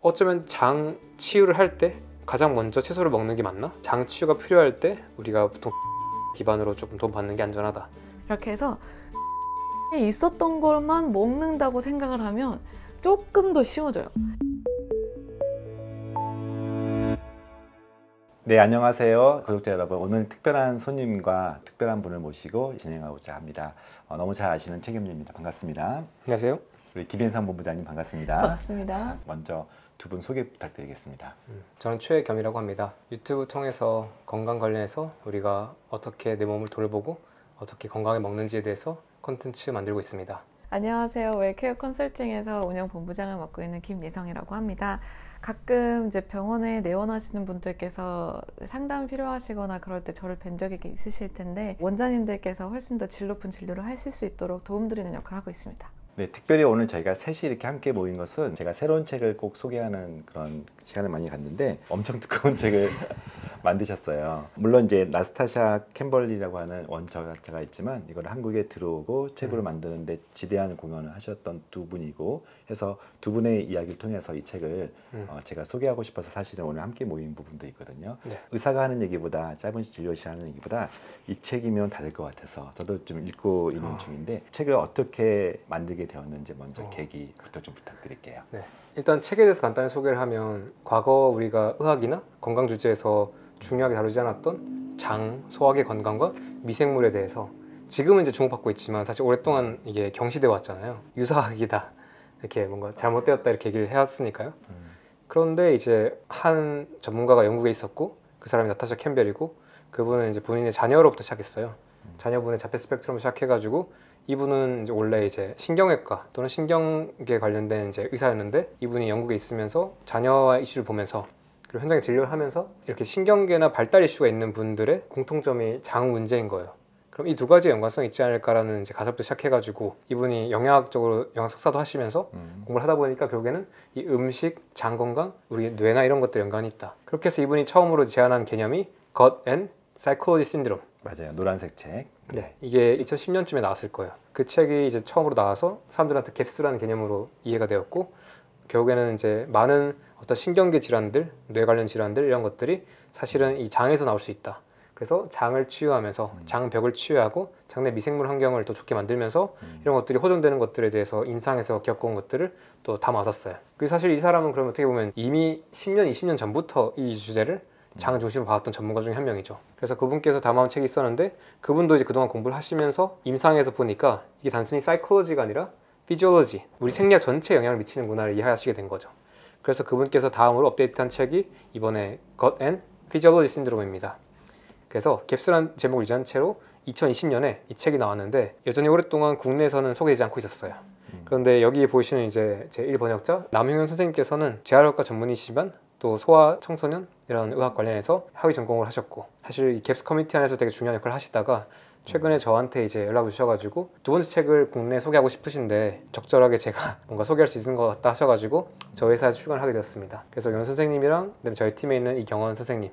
어쩌면 장 치유를 할 때 가장 먼저 채소를 먹는 게 맞나? 장 치유가 필요할 때 우리가 보통 기반으로 조금 돈 받는 게 안전하다. 이렇게 해서 있었던 것만 먹는다고 생각을 하면 조금 더 쉬워져요. 네, 안녕하세요 구독자 여러분. 오늘 특별한 손님과 특별한 분을 모시고 진행하고자 합니다. 너무 잘 아시는 최겸리입니다. 반갑습니다. 안녕하세요. 우리 김현상 본부장님 반갑습니다. 반갑습니다. 먼저 두 분 소개 부탁드리겠습니다. 저는 최겸이라고 합니다. 유튜브 통해서 건강 관련해서 우리가 어떻게 내 몸을 돌보고 어떻게 건강하게 먹는지에 대해서 콘텐츠 만들고 있습니다. 안녕하세요. 웰케어 컨설팅에서 운영 본부장을 맡고 있는 김예성이라고 합니다. 가끔 이제 병원에 내원하시는 분들께서 상담 필요하시거나 그럴 때 저를 뵌 적이 있으실 텐데 원장님들께서 훨씬 더 질 높은 진료를 하실 수 있도록 도움드리는 역할을 하고 있습니다. 네, 특별히 오늘 저희가 셋이 이렇게 함께 모인 것은 제가 새로운 책을 꼭 소개하는 그런 시간을 많이 갖는데 엄청 두꺼운 책을 만드셨어요. 물론 이제 나스타샤 캠벌리라고 하는 원저자가 있지만 이걸 한국에 들어오고 책으로 만드는데 지대한 공헌을 하셨던 두 분이고 해서 두 분의 이야기를 통해서 이 책을 제가 소개하고 싶어서 사실은 오늘 함께 모인 부분도 있거든요. 네. 의사가 하는 얘기보다 짧은 진료실 하는 얘기보다 이 책이면 다 될 것 같아서 저도 좀 읽고 있는 중인데 책을 어떻게 만들게 되었는지 먼저 계기부터 좀 부탁드릴게요. 네. 일단 책에 대해서 간단히 소개를 하면 과거 우리가 의학이나 건강 주제에서 중요하게 다루지 않았던 장, 소화기 건강과 미생물에 대해서 지금은 이제 주목받고 있지만 사실 오랫동안 이게 경시되어 왔잖아요. 유사학이다, 이렇게 뭔가 잘못되었다 이렇게 얘기를 해왔으니까요. 그런데 이제 한 전문가가 영국에 있었고 그 사람이 나타샤 캠벨이고 그분은 이제 본인의 자녀로부터 시작했어요. 자녀분의 자폐 스펙트럼을 시작해가지고 이분은 이제 원래 이제 신경외과 또는 신경계 관련된 이제 의사였는데 이분이 영국에 있으면서 자녀와 이슈를 보면서 그리고 현장에 진료를 하면서 이렇게 신경계나 발달 이슈가 있는 분들의 공통점이 장 문제인 거예요. 그럼 이 두 가지의 연관성이 있지 않을까라는 이제 가설부터 시작해가지고 이분이 영양학적으로 영양 석사도 하시면서 공부를 하다 보니까 결국에는 이 음식, 장 건강, 우리 뇌나 이런 것들 연관이 있다. 그렇게 해서 이분이 처음으로 제안한 개념이 Gut and Psychology Syndrome. 맞아요. 노란색 책. 네, 이게 2010년쯤에 나왔을 거예요. 그 책이 이제 처음으로 나와서 사람들한테 갭스라는 개념으로 이해가 되었고 결국에는 이제 많은 어떤 신경계 질환들, 뇌 관련 질환들 이런 것들이 사실은 이 장에서 나올 수 있다. 그래서 장을 치유하면서 장벽을 치유하고 장내 미생물 환경을 더 좋게 만들면서 이런 것들이 호전되는 것들에 대해서 임상에서 겪어온 것들을 또 담아왔었어요. 그리고 사실 이 사람은 그러면 어떻게 보면 이미 10년, 20년 전부터 이 주제를 장 중심으로 봐왔던 전문가 중에 한 명이죠. 그래서 그분께서 담아온 책이 있었는데 그분도 이제 그동안 공부를 하시면서 임상에서 보니까 이게 단순히 사이콜로지가 아니라 피지올로지, 우리 생리학 전체에 영향을 미치는 문화를 이해하시게 된 거죠. 그래서 그분께서 다음으로 업데이트한 책이 이번에 Gut and Physiology Syndrome입니다. 그래서 갭스라는 제목을 유지한 채로 2020년에 이 책이 나왔는데 여전히 오랫동안 국내에서는 소개되지 않고 있었어요. 그런데 여기 보시는 이제 제1번역자 남흉현 선생님께서는 재활학과 전문이시지만 또 소아 청소년 이런 의학 관련해서 학위 전공을 하셨고 사실 이 갭스 커뮤니티 안에서 되게 중요한 역할을 하시다가 최근에 저한테 이제 연락을 주셔가지고 두 번째 책을 국내에 소개하고 싶으신데 적절하게 제가 뭔가 소개할 수 있는 것 같다 하셔가지고 저희 회사에 출근을 하게 되었습니다. 그래서 연 선생님이랑 그다음에 저희 팀에 있는 이경원 선생님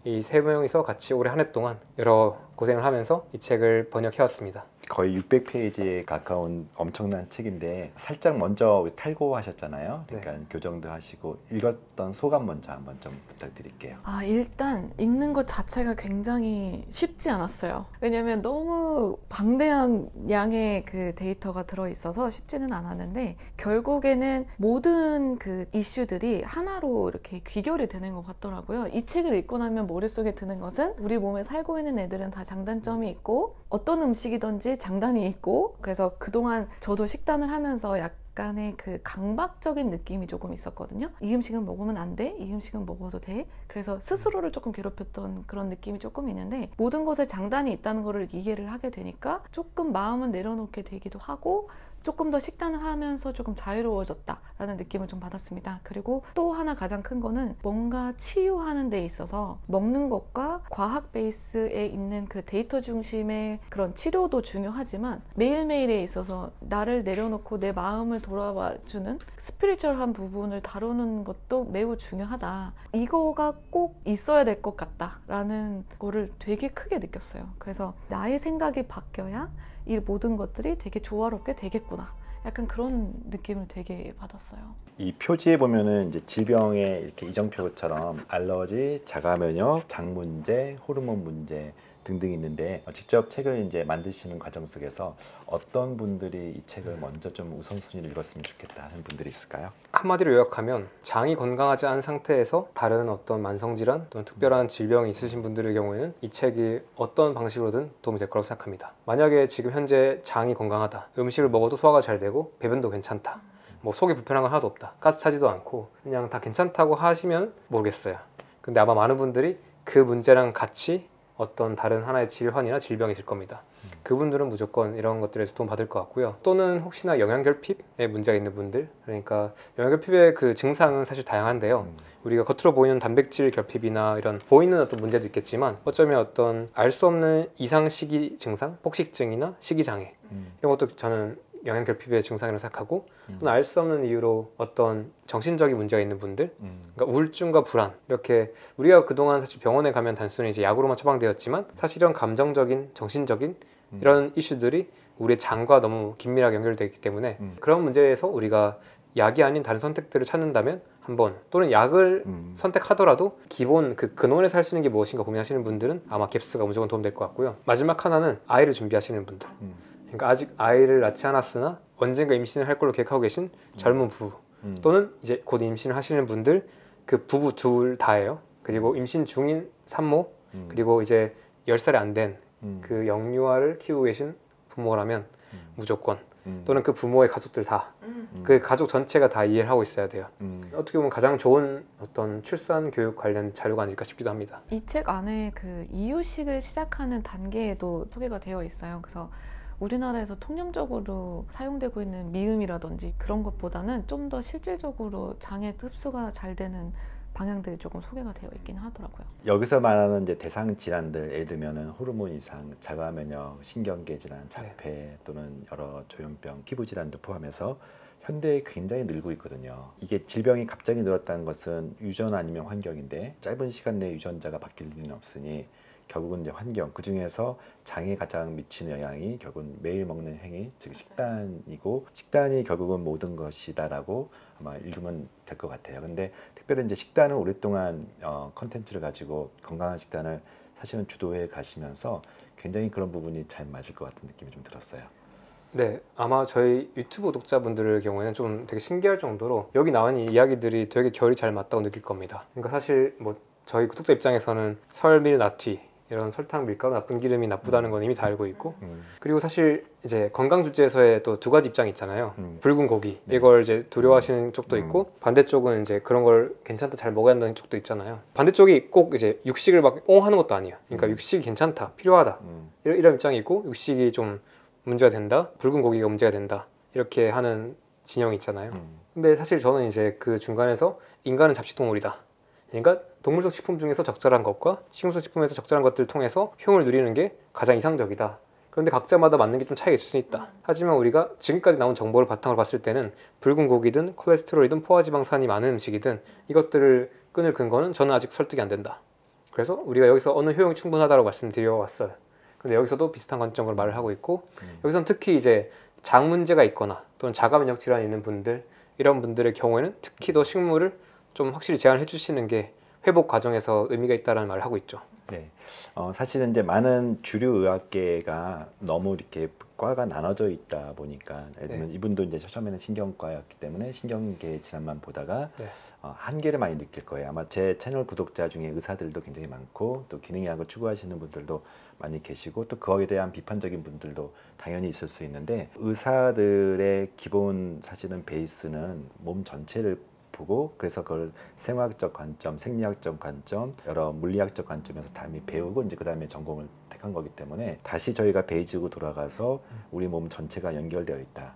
이 세 명이서 같이 올해 한 해 동안 여러 고생을 하면서 이 책을 번역해왔습니다. 거의 600페이지에 가까운 엄청난 책인데 살짝 먼저 탈고하셨잖아요. 그러니까 네. 교정도 하시고 읽었던 소감 먼저 한번 좀 부탁드릴게요. 일단 읽는 것 자체가 굉장히 쉽지 않았어요. 왜냐면 너무 방대한 양의 그 데이터가 들어있어서 쉽지는 않았는데 결국에는 모든 그 이슈들이 하나로 이렇게 귀결이 되는 것 같더라고요. 이 책을 읽고 나면 머릿속에 드는 것은 우리 몸에 살고 있는 애들은 다 장단점이 있고 어떤 음식이든지 장단이 있고 그래서 그동안 저도 식단을 하면서 약간의 그 강박적인 느낌이 조금 있었거든요. 이 음식은 먹으면 안 돼? 이 음식은 먹어도 돼? 그래서 스스로를 조금 괴롭혔던 그런 느낌이 조금 있는데 모든 것에 장단이 있다는 거를 이해를 하게 되니까 조금 마음은 내려놓게 되기도 하고 조금 더 식단을 하면서 조금 자유로워졌다라는 느낌을 좀 받았습니다. 그리고 또 하나 가장 큰 거는 뭔가 치유하는 데 있어서 먹는 것과 과학 베이스에 있는 그 데이터 중심의 그런 치료도 중요하지만 매일매일에 있어서 나를 내려놓고 내 마음을 돌아와주는 스피리추얼한 부분을 다루는 것도 매우 중요하다. 이거가 꼭 있어야 될 것 같다라는 거를 되게 크게 느꼈어요. 그래서 나의 생각이 바뀌어야 이 모든 것들이 되게 조화롭게 되겠구나. 약간 그런 느낌을 되게 받았어요. 이 표지에 보면은 이제 질병의 이렇게 이정표처럼 알러지, 자가 면역, 장 문제, 호르몬 문제 등등 있는데 직접 책을 이제 만드시는 과정 속에서 어떤 분들이 이 책을 먼저 좀 우선순위를 읽었으면 좋겠다 하는 분들이 있을까요? 한마디로 요약하면 장이 건강하지 않은 상태에서 다른 어떤 만성질환 또는 특별한 질병이 있으신 분들의 경우에는 이 책이 어떤 방식으로든 도움이 될 거라고 생각합니다. 만약에 지금 현재 장이 건강하다, 음식을 먹어도 소화가 잘 되고 배변도 괜찮다, 뭐 속이 불편한 건 하나도 없다, 가스 차지도 않고 그냥 다 괜찮다고 하시면 모르겠어요. 근데 아마 많은 분들이 그 문제랑 같이 어떤 다른 하나의 질환이나 질병이 있을 겁니다. 그분들은 무조건 이런 것들에서 도움 받을 것 같고요. 또는 혹시나 영양결핍에 문제가 있는 분들, 그러니까 영양결핍의 그 증상은 사실 다양한데요. 우리가 겉으로 보이는 단백질 결핍이나 이런 보이는 어떤 문제도 있겠지만 어쩌면 어떤 알 수 없는 이상 식이 증상, 폭식증이나 식이장애 이런 것도 저는 영양결핍의 증상이라고 생각하고, 또는 알 수 없는 이유로 어떤 정신적인 문제가 있는 분들, 그러니까 우울증과 불안, 이렇게 우리가 그동안 사실 병원에 가면 단순히 이제 약으로만 처방되었지만 사실 이런 감정적인, 정신적인 이런 이슈들이 우리의 장과 너무 긴밀하게 연결되어 있기 때문에 그런 문제에서 우리가 약이 아닌 다른 선택들을 찾는다면 한번, 또는 약을 선택하더라도 기본 그 근원에서 할 수 있는 게 무엇인가 고민하시는 분들은 아마 갭스가 무조건 도움될 것 같고요. 마지막 하나는 아이를 준비하시는 분들, 그러니까 아직 아이를 낳지 않았으나 언젠가 임신을 할 걸로 계획하고 계신 젊은 부부, 또는 이제 곧 임신을 하시는 분들, 그 부부 둘 다예요. 그리고 임신 중인 산모, 그리고 이제 10살이 안 된 그 영유아를 키우고 계신 부모라면 무조건, 또는 그 부모의 가족들 다, 그 가족 전체가 다 이해를 하고 있어야 돼요. 어떻게 보면 가장 좋은 어떤 출산 교육 관련 자료가 아닐까 싶기도 합니다. 이 책 안에 그 이유식을 시작하는 단계에도 소개가 되어 있어요. 그래서 우리나라에서 통념적으로 사용되고 있는 미음이라든지 그런 것보다는 좀 더 실질적으로 장의 흡수가 잘 되는 방향들이 조금 소개가 되어 있긴 하더라고요. 여기서 말하는 이제 대상 질환들, 예를 들면은 호르몬 이상, 자가 면역, 신경계 질환, 자폐 또는 여러 조현병, 피부 질환도 포함해서 현대에 굉장히 늘고 있거든요. 이게 질병이 갑자기 늘었다는 것은 유전 아니면 환경인데 짧은 시간 내에 유전자가 바뀔 리는 없으니 결국은 이제 환경, 그 중에서 장에 가장 미치는 영향이 결국은 매일 먹는 행위, 즉 식단이고, 식단이 결국은 모든 것이다라고 아마 읽으면 될 것 같아요. 근데 특별히 이제 식단을 오랫동안 컨텐츠를 가지고 건강한 식단을 사실은 주도해 가시면서 굉장히 그런 부분이 잘 맞을 것 같은 느낌이 좀 들었어요. 네, 아마 저희 유튜브 구독자분들의 경우에는 좀 되게 신기할 정도로 여기 나온 이 이야기들이 되게 결이 잘 맞다고 느낄 겁니다. 그러니까 사실 뭐 저희 구독자 입장에서는 설밀 나튀, 이런 설탕, 밀가루, 나쁜 기름이 나쁘다는 건 이미 다 알고 있고, 그리고 사실 이제 건강 주제에서의 또 두 가지 입장이 있잖아요. 붉은 고기, 이걸 이제 두려워하시는 쪽도 있고, 반대쪽은 이제 그런 걸 괜찮다, 잘 먹어야 한다는 쪽도 있잖아요. 반대쪽이 꼭 이제 육식을 막 하는 것도 아니에요. 그러니까 육식이 괜찮다, 필요하다, 이런 입장이 있고, 육식이 좀 문제가 된다, 붉은 고기가 문제가 된다, 이렇게 하는 진영이 있잖아요. 근데 사실 저는 이제 그 중간에서 인간은 잡식동물이다, 그러니까 동물성 식품 중에서 적절한 것과 식물성 식품에서 적절한 것들을 통해서 효용을 누리는 게 가장 이상적이다. 그런데 각자마다 맞는 게 좀 차이가 있을 수 있다. 하지만 우리가 지금까지 나온 정보를 바탕으로 봤을 때는 붉은 고기든 콜레스테롤이든 포화지방산이 많은 음식이든 이것들을 끊을 근거는 저는 아직 설득이 안 된다. 그래서 우리가 여기서 어느 효용이 충분하다고 말씀드려 왔어요. 근데 여기서도 비슷한 관점으로 말을 하고 있고, 여기서는 특히 이제 장 문제가 있거나 또는 자가 면역 질환이 있는 분들, 이런 분들의 경우에는 특히 더 식물을 좀 확실히 제한을 해주시는 게 회복 과정에서 의미가 있다는 말을 하고 있죠. 네, 사실은 이제 많은 주류 의학계가 너무 이렇게 과가 나눠져 있다 보니까, 예를 들면 이분도 이제 처음에는 신경과였기 때문에 신경계 질환만 보다가 한계를 많이 느낄 거예요. 아마 제 채널 구독자 중에 의사들도 굉장히 많고, 또 기능의학을 추구하시는 분들도 많이 계시고, 또 거기에 대한 비판적인 분들도 당연히 있을 수 있는데, 의사들의 기본 사실은 베이스는 몸 전체를 보고, 그래서 그걸 생화학적 관점, 생리학적 관점, 여러 물리학적 관점에서 다 배우고 이제 그 다음에 전공을 택한 거기 때문에, 다시 저희가 베이직으로 돌아가서 우리 몸 전체가 연결되어 있다.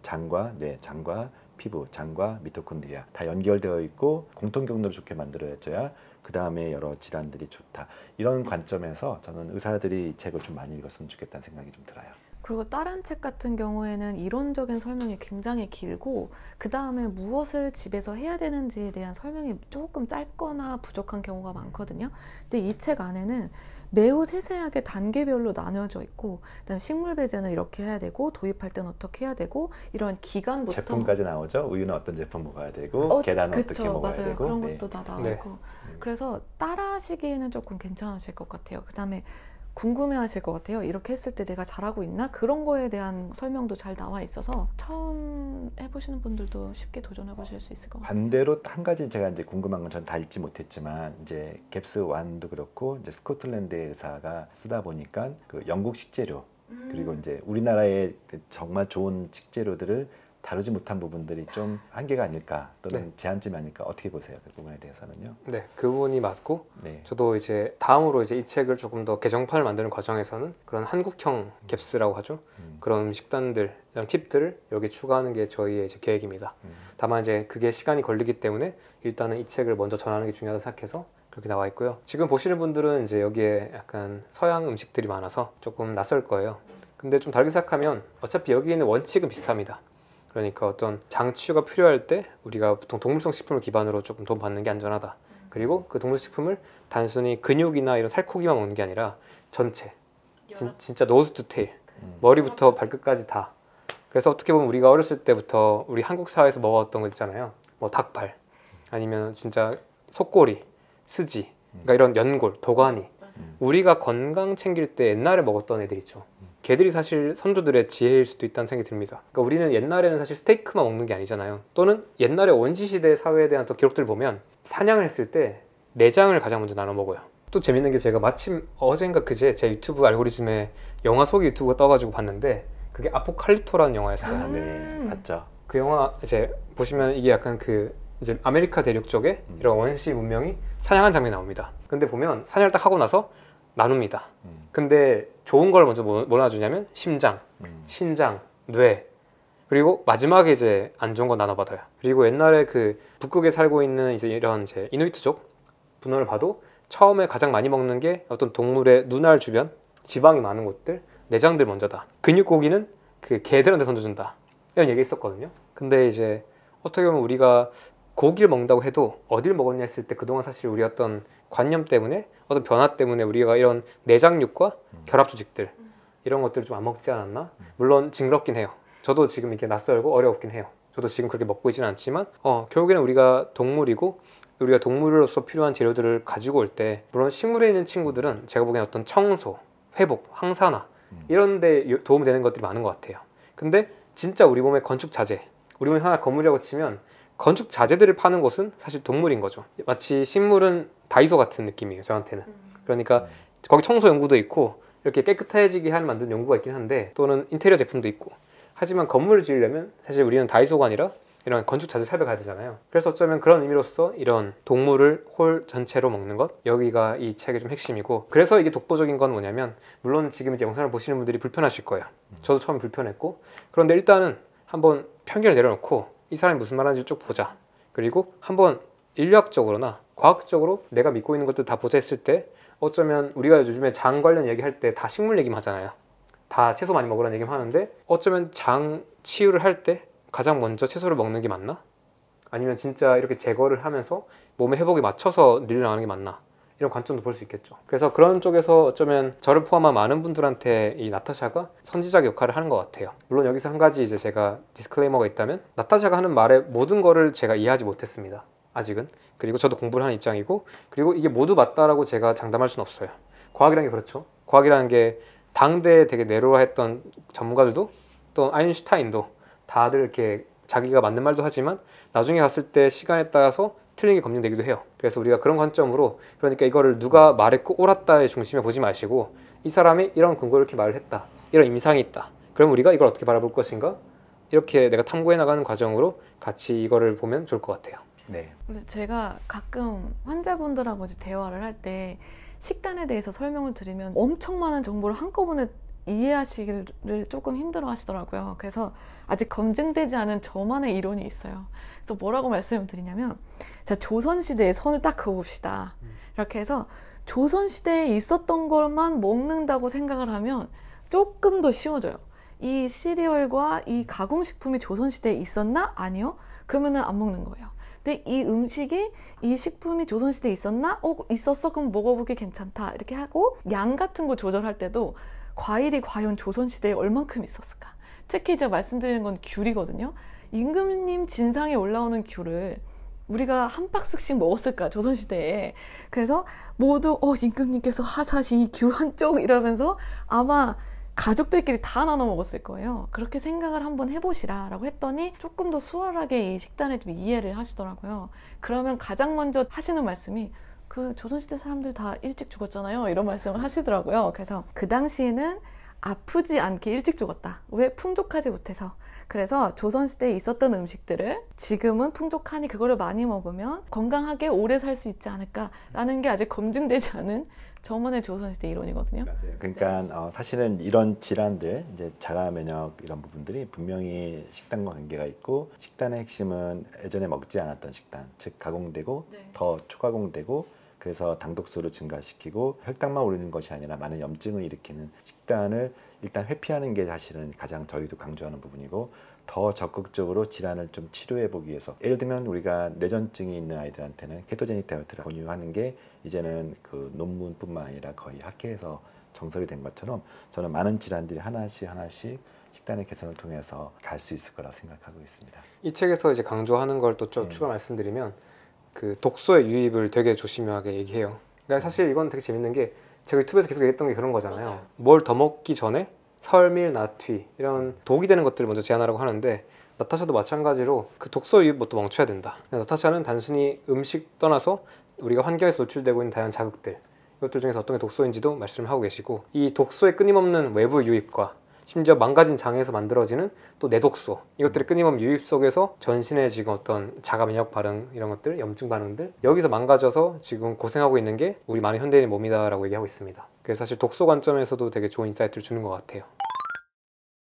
장과 뇌, 장과 피부, 장과 미토콘드리아 다 연결되어 있고 공통 경로를 좋게 만들어줘야 그 다음에 여러 질환들이 좋다. 이런 관점에서 저는 의사들이 이 책을 좀 많이 읽었으면 좋겠다는 생각이 좀 들어요. 그리고 다른 책 같은 경우에는 이론적인 설명이 굉장히 길고 그 다음에 무엇을 집에서 해야 되는지에 대한 설명이 조금 짧거나 부족한 경우가 많거든요. 근데 이 책 안에는 매우 세세하게 단계별로 나뉘어져 있고, 그다음에 식물 배제는 이렇게 해야 되고, 도입할 때는 어떻게 해야 되고, 이런 기간부터 제품까지 나오죠. 우유는 어떤 제품 먹어야 되고, 계란은 어떻게 먹어야 맞아요. 되고, 그런 네. 것도 다 나오고. 네. 그래서 따라하시기에는 조금 괜찮으실 것 같아요. 그다음에 궁금해하실 것 같아요. 이렇게 했을 때 내가 잘하고 있나? 그런 거에 대한 설명도 잘 나와 있어서 처음 해보시는 분들도 쉽게 도전해 보실 수 있을 것 같아요. 반대로 한 가지 제가 이제 궁금한 건 전 다 읽지 못했지만 이제 갭스 완도 그렇고 이제 스코틀랜드의 의사가 쓰다 보니까 그 영국 식재료 그리고 이제 우리나라의 정말 좋은 식재료들을 다루지 못한 부분들이 좀 한계가 아닐까 또는 네. 제한점이 아닐까 어떻게 보세요? 그 부분에 대해서는요? 네, 그 부분이 맞고 네. 저도 이제 다음으로 이제 이 책을 조금 더 개정판을 만드는 과정에서는 그런 한국형 갭스라고 하죠. 그런 식단들, 이런 팁들을 여기 추가하는 게 저희의 이제 계획입니다. 다만 이제 그게 시간이 걸리기 때문에 일단은 이 책을 먼저 전하는 게 중요하다 생각해서 그렇게 나와 있고요. 지금 보시는 분들은 이제 여기에 약간 서양 음식들이 많아서 조금 낯설 거예요. 근데 좀 다르게 생각하면 어차피 여기에는 원칙은 비슷합니다. 그러니까 어떤 장치가 필요할 때 우리가 보통 동물성 식품을 기반으로 조금 돈 받는 게 안전하다. 그리고 그 동물성 식품을 단순히 근육이나 이런 살코기만 먹는 게 아니라 전체, 진짜 노즈 투 테일, 머리부터 발끝까지 다. 그래서 어떻게 보면 우리가 어렸을 때부터 우리 한국 사회에서 먹었던 거 있잖아요. 뭐 닭발, 아니면 진짜 속꼬리, 스지, 그러니까 이런 연골, 도가니. 우리가 건강 챙길 때 옛날에 먹었던 애들 있죠. 걔들이 사실 선조들의 지혜일 수도 있다는 생각이 듭니다. 그러니까 우리는 옛날에는 사실 스테이크만 먹는 게 아니잖아요. 또는 옛날에 원시시대 사회에 대한 또 기록들을 보면 사냥을 했을 때 내장을 가장 먼저 나눠 먹어요. 또 재밌는 게 제가 마침 어젠가 그제 제 유튜브 알고리즘에 영화 소개 유튜브가 떠가지고 봤는데 그게 아포칼리토라는 영화였어요. 네, 봤죠. 그 영화 이제 보시면 이게 약간 그 이제 아메리카 대륙 쪽에 이런 원시 문명이 사냥한 장면이 나옵니다. 근데 보면 사냥을 딱 하고 나서 나눕니다. 근데 좋은 걸 먼저 뭐 나눠주냐면 심장, 신장, 뇌, 그리고 마지막에 이제 안 좋은 거 나눠받아요. 그리고 옛날에 그 북극에 살고 있는 이제 이런 이제 이누이트족 분원을 봐도 처음에 가장 많이 먹는 게 어떤 동물의 눈알 주변 지방이 많은 곳들, 내장들 먼저다. 근육고기는 그 개들한테 던져준다. 이런 얘기 있었거든요. 근데 이제 어떻게 보면 우리가 고기를 먹는다고 해도 어딜 먹었냐 했을 때 그동안 사실 우리 어떤 관념 때문에 어떤 변화 때문에 우리가 이런 내장육과 결합조직들 이런 것들을 좀 안 먹지 않았나? 물론 징그럽긴 해요. 저도 지금 이렇게 낯설고 어렵긴 해요. 저도 지금 그렇게 먹고 있지는 않지만 결국에는 우리가 동물이고 우리가 동물로서 필요한 재료들을 가지고 올 때 물론 식물에 있는 친구들은 제가 보기엔 어떤 청소, 회복, 항산화 이런 데 도움이 되는 것들이 많은 것 같아요. 근데 진짜 우리 몸의 건축 자재, 우리 몸에 하나 건물이라고 치면 건축 자재들을 파는 곳은 사실 동물인 거죠. 마치 식물은 다이소 같은 느낌이에요, 저한테는. 그러니까 거기 청소 연구도 있고 이렇게 깨끗해지게 하는 만든 연구가 있긴 한데 또는 인테리어 제품도 있고 하지만 건물을 지으려면 사실 우리는 다이소가 아니라 이런 건축 자재 샵에 가야 되잖아요. 그래서 어쩌면 그런 의미로서 이런 동물을 홀 전체로 먹는 것 여기가 이 책의 좀 핵심이고 그래서 이게 독보적인 건 뭐냐면 물론 지금 이제 영상을 보시는 분들이 불편하실 거예요. 저도 처음 불편했고 그런데 일단은 한번 편견을 내려놓고 이 사람이 무슨 말하는지 쭉 보자. 그리고 한번 인류학적으로나 과학적으로 내가 믿고 있는 것들 다 보자 했을 때 어쩌면 우리가 요즘에 장 관련 얘기할 때 다 식물 얘기만 하잖아요. 다 채소 많이 먹으라는 얘기만 하는데 어쩌면 장 치유를 할 때 가장 먼저 채소를 먹는 게 맞나? 아니면 진짜 이렇게 제거를 하면서 몸의 회복에 맞춰서 늘려나가는 게 맞나? 이런 관점도 볼 수 있겠죠. 그래서 그런 쪽에서 어쩌면 저를 포함한 많은 분들한테 이 나타샤가 선지자의 역할을 하는 것 같아요. 물론 여기서 한 가지 이제 제가 디스클레이머가 있다면 나타샤가 하는 말의 모든 거를 제가 이해하지 못했습니다. 아직은. 그리고 저도 공부를 하는 입장이고 그리고 이게 모두 맞다라고 제가 장담할 수는 없어요. 과학이라는 게 그렇죠. 과학이라는 게 당대에 되게 내로라했던 전문가들도 또 아인슈타인도 다들 이렇게 자기가 맞는 말도 하지만 나중에 갔을 때 시간에 따라서 틀린 게 검증되기도 해요. 그래서 우리가 그런 관점으로 그러니까 이거를 누가 말했고 옳았다의 중심에 보지 마시고 이 사람이 이런 근거로 이렇게 말을 했다. 이런 임상이 있다. 그럼 우리가 이걸 어떻게 바라볼 것인가? 이렇게 내가 탐구해 나가는 과정으로 같이 이거를 보면 좋을 것 같아요. 네. 제가 가끔 환자분들하고 이제 대화를 할 때 식단에 대해서 설명을 드리면 엄청 많은 정보를 한꺼번에 이해하시기를 조금 힘들어 하시더라고요. 그래서 아직 검증되지 않은 저만의 이론이 있어요. 그래서 뭐라고 말씀을 드리냐면 자, 조선시대에 선을 딱 그어봅시다. 이렇게 해서 조선시대에 있었던 것만 먹는다고 생각을 하면 조금 더 쉬워져요. 이 시리얼과 이 가공식품이 조선시대에 있었나? 아니요. 그러면은 안 먹는 거예요. 근데 이 음식이 이 식품이 조선시대에 있었나? 있었어? 그럼 먹어보기 괜찮다. 이렇게 하고 양 같은 거 조절할 때도 과일이 과연 조선시대에 얼만큼 있었을까? 특히 제가 말씀드리는 건 귤이거든요. 임금님 진상에 올라오는 귤을 우리가 한 박스씩 먹었을까 조선시대에. 그래서 모두 임금님께서 하사시 귤 한쪽 이러면서 아마 가족들끼리 다 나눠 먹었을 거예요. 그렇게 생각을 한번 해보시라 라고 했더니 조금 더 수월하게 이 식단을 좀 이해를 하시더라고요. 그러면 가장 먼저 하시는 말씀이 그 조선시대 사람들 다 일찍 죽었잖아요, 이런 말씀을 하시더라고요. 그래서 그 당시에는 아프지 않게 일찍 죽었다. 왜? 풍족하지 못해서. 그래서 조선시대에 있었던 음식들을 지금은 풍족하니 그거를 많이 먹으면 건강하게 오래 살 수 있지 않을까라는 게 아직 검증되지 않은 저만의 조선시대 이론이거든요. 맞아요. 그러니까 사실은 이런 질환들, 이제 자가 면역 이런 부분들이 분명히 식단과 관계가 있고, 식단의 핵심은 예전에 먹지 않았던 식단, 즉 가공되고 더 초가공되고, 그래서 당독소를 증가시키고 혈당만 오르는 것이 아니라 많은 염증을 일으키는 식단을 일단 회피하는 게 사실은 가장 저희도 강조하는 부분이고, 더 적극적으로 질환을 좀 치료해 보기 위해서, 예를 들면 우리가 뇌전증이 있는 아이들한테는 케토제닉 다이어트를 권유하는 게 이제는 그 논문뿐만 아니라 거의 학회에서 정설이 된 것처럼, 저는 많은 질환들이 하나씩 식단의 개선을 통해서 갈 수 있을 거라고 생각하고 있습니다. 이 책에서 이제 강조하는 걸 또 좀 추가 말씀드리면, 그 독소의 유입을 되게 조심하게 얘기해요. 그러니까 사실 이건 되게 재밌는 게, 제가 유튜브에서 계속 얘기했던 게 그런 거잖아요. 맞아요. 뭘 더 먹기 전에 설밀, 나트리 이런 독이 되는 것들을 먼저 제한하라고 하는데, 나타샤도 마찬가지로 그 독소 유입부터 멈춰야 된다. 나타샤는 단순히 음식 떠나서 우리가 환경에서 노출되고 있는 다양한 자극들, 이것들 중에서 어떤 게 독소인지도 말씀을 하고 계시고, 이 독소의 끊임없는 외부 유입과 심지어 망가진 장에서 만들어지는 또 내독소, 이것들의 끊임없는 유입 속에서 전신에 지금 어떤 자가 면역 반응 이런 것들, 염증 반응들, 여기서 망가져서 지금 고생하고 있는 게 우리 많은 현대인의 몸이다라고 얘기하고 있습니다. 그래서 사실 독소 관점에서도 되게 좋은 인사이트를 주는 것 같아요.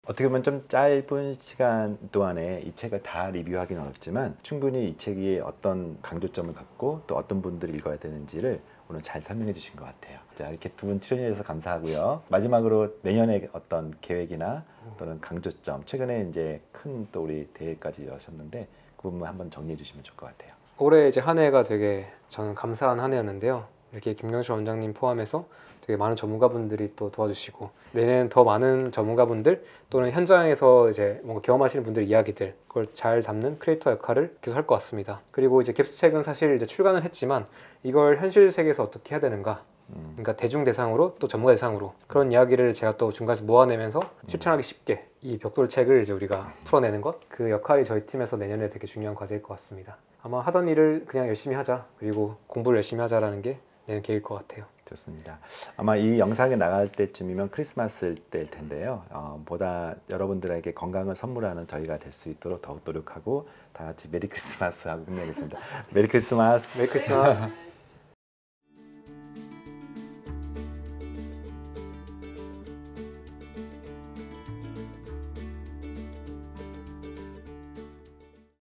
어떻게 보면 좀 짧은 시간 동안에 이 책을 다 리뷰하기는 어렵지만, 충분히 이 책이 어떤 강조점을 갖고 또 어떤 분들이 읽어야 되는지를 오늘 잘 설명해 주신 것 같아요. 자, 이렇게 두 분 출연해 주셔서 감사하고요. 마지막으로 내년에 어떤 계획이나 또는 강조점, 최근에 이제 큰 또 우리 대회까지 여셨는데 그 부분 한번 정리해 주시면 좋을 것 같아요. 올해 이제 한 해가 되게 저는 감사한 한 해였는데요. 이렇게 김경철 원장님 포함해서 되게 많은 전문가분들이 또 도와주시고, 내년엔 더 많은 전문가분들 또는 현장에서 이제 뭔가 경험하시는 분들 이야기들, 그걸 잘 담는 크리에이터 역할을 계속 할 것 같습니다. 그리고 이제 갭스 책은 사실 이제 출간을 했지만 이걸 현실 세계에서 어떻게 해야 되는가, 그러니까 대중 대상으로 또 전문가 대상으로 그런 이야기를 제가 또 중간에서 모아내면서 실천하기 쉽게 이 벽돌 책을 이제 우리가 풀어내는 것, 그 역할이 저희 팀에서 내년에 되게 중요한 과제일 것 같습니다. 아마 하던 일을 그냥 열심히 하자, 그리고 공부를 열심히 하자라는 게 내년 계획일 것 같아요. 좋습니다. 아마 이 영상이 나갈 때쯤이면 크리스마스 때일 텐데요. 보다 여러분들에게 건강을 선물하는 저희가 될 수 있도록 더욱 노력하고 다 같이 메리 크리스마스 하고 끝내겠습니다. 메리 크리스마스. 메리 크리스마스.